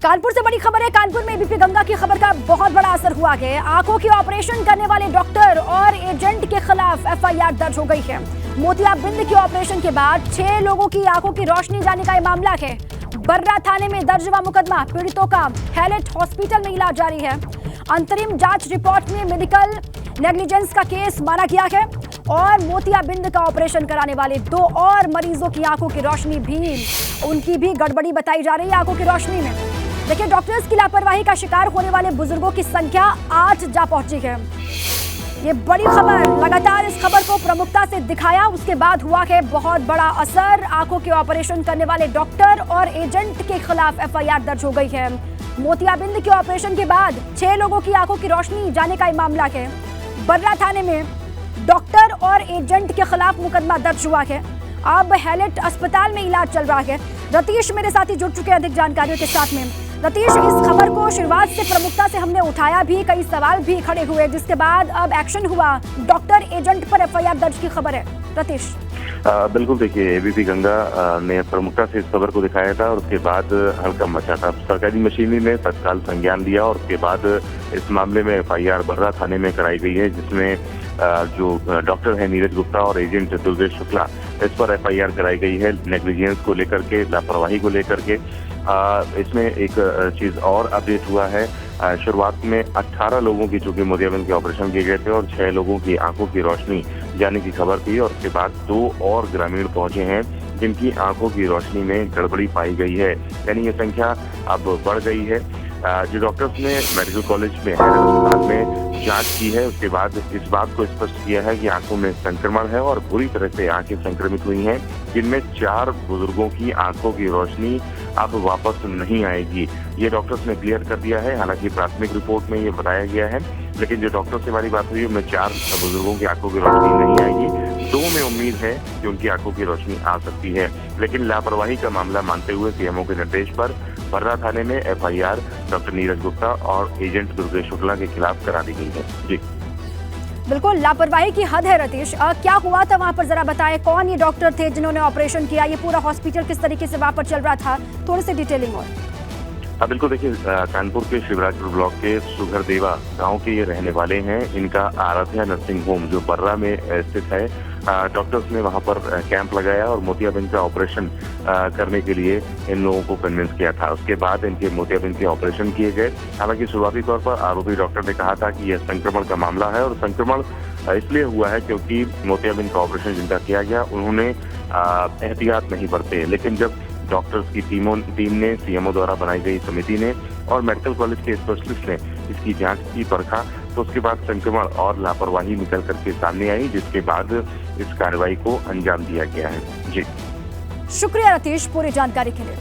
कानपुर से बड़ी खबर है। कानपुर में एबीपी गंगा की खबर का बहुत बड़ा असर हुआ है। आंखों के ऑपरेशन करने वाले डॉक्टर और एजेंट के खिलाफ एफआईआर दर्ज हो गई है। मोतियाबिंद के ऑपरेशन के बाद 6 लोगों की आंखों की रोशनी जाने का मामला है। बर्रा थाने में दर्ज हुआ मुकदमा। पीड़ितों का हैलेट हॉस्पिटल में इलाज जारी है। अंतरिम जांच रिपोर्ट में मेडिकल नेग्लिजेंस का केस माना गया है और मोतियाबिंद का ऑपरेशन कराने वाले 2 और मरीजों की आंखों की रोशनी उनकी भी गड़बड़ी बताई जा रही है आंखों की रोशनी में। देखिए, डॉक्टर्स की लापरवाही का शिकार होने वाले बुजुर्गों की संख्या 8 जा पहुंची है। ये बड़ी खबर, लगातार इस खबर को प्रमुखता से दिखाया, उसके बाद हुआ है बहुत बड़ा असर। आंखों के ऑपरेशन करने वाले डॉक्टर और एजेंट के खिलाफ एफआईआर दर्ज हो गई है। मोतियाबिंद के ऑपरेशन के बाद 6 लोगों की आंखों की रोशनी जाने का मामला है। बर्रा थाने में डॉक्टर और एजेंट के खिलाफ मुकदमा दर्ज हुआ है। अब हैलेट अस्पताल में इलाज चल रहा है। रतीश मेरे साथी जुड़ चुके हैं अधिक जानकारियों के साथ में। रतीश, इस खबर को शुरुआत से प्रमुखता से हमने उठाया भी, कई सवाल भी खड़े हुए, जिसके बाद अब एक्शन हुआ। डॉक्टर एजेंट पर एफआईआर दर्ज की खबर है। रतीश। बिल्कुल, देखिए, एबीपी गंगा ने प्रमुखता से इस खबर को दिखाया था और उसके बाद हल्का मचा था। सरकारी मशीनरी ने तत्काल संज्ञान लिया और उसके बाद इस मामले में एफआईआर बर्रा थाने में कराई गई है, जिसमें जो डॉक्टर है नीरज गुप्ता और एजेंट दुर्गेश शुक्ला, इस पर एफआईआर कराई गई है नेग्लिजेंस को लेकर के, लापरवाही को लेकर के। इसमें एक चीज और अपडेट हुआ है। शुरुआत में 18 लोगों की चूंकि मोतियाबिंद के ऑपरेशन किए गए थे और 6 लोगों की आंखों की रोशनी जाने की खबर थी और उसके बाद 2 और ग्रामीण पहुंचे हैं जिनकी आंखों की रोशनी में गड़बड़ी पाई गई है। यानी ये संख्या अब बढ़ गई है। जो डॉक्टर्स ने मेडिकल कॉलेज में अस्पताल में जांच की है, उसके बाद इस बात को स्पष्ट किया है कि आंखों में संक्रमण है और बुरी तरह से आंखें संक्रमित हुई हैं, जिनमें 4 बुजुर्गों की आंखों की रोशनी अब वापस नहीं आएगी। ये डॉक्टर्स ने क्लियर कर दिया है। हालांकि प्राथमिक रिपोर्ट में ये बताया गया है, लेकिन जो डॉक्टर से हमारी बात हुई है उनमें 4 बुजुर्गों की आंखों की रोशनी नहीं आएगी। 2 में उम्मीद है कि उनकी आंखों की रोशनी आ सकती है, लेकिन लापरवाही का मामला मानते हुए सीएमओ के निर्देश पर बर्रा थाने में एफआईआर डॉक्टर नीरज गुप्ता और एजेंट दुर्गेश शुक्ला के खिलाफ करा दी गई है। जी बिल्कुल, लापरवाही की हद है। रतीश, क्या हुआ था वहां पर, जरा बताएं। कौन ये डॉक्टर थे जिन्होंने ऑपरेशन किया? ये पूरा हॉस्पिटल किस तरीके से वहां पर चल रहा था? थोड़ी सी डिटेलिंग और। बिल्कुल, देखिए, कानपुर के शिवराजपुर ब्लॉक के सुघरदेवा गांव के ये रहने वाले हैं। इनका आराध्या नर्सिंग होम जो बर्रा में स्थित है, डॉक्टर्स ने वहां पर कैंप लगाया और मोतियाबिंद का ऑपरेशन करने के लिए इन लोगों को कन्विंस किया था। उसके बाद इनके मोतियाबिंद के ऑपरेशन किए गए। हालांकि शुरुआती तौर पर आरोपी डॉक्टर ने कहा था कि यह संक्रमण का मामला है और संक्रमण इसलिए हुआ है क्योंकि मोतियाबिंद का ऑपरेशन जिनका किया गया उन्होंने एहतियात नहीं बरते। लेकिन जब डॉक्टर्स की टीम ने, सीएमओ द्वारा बनाई गई समिति ने और मेडिकल कॉलेज के स्पेशलिस्ट ने इसकी जांच की, परखा, तो उसके बाद संक्रमण और लापरवाही निकल करके सामने आई, जिसके बाद इस कार्रवाई को अंजाम दिया गया है। जी शुक्रिया रतीश पूरी जानकारी के लिए।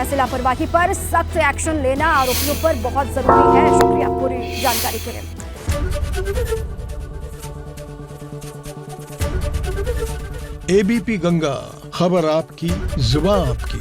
ऐसे लापरवाही पर सख्त एक्शन लेना आरोपियों पर बहुत जरूरी है। शुक्रिया पूरी जानकारी के लिए। एबीपी गंगा, खबर आपकी, जुबान आपकी।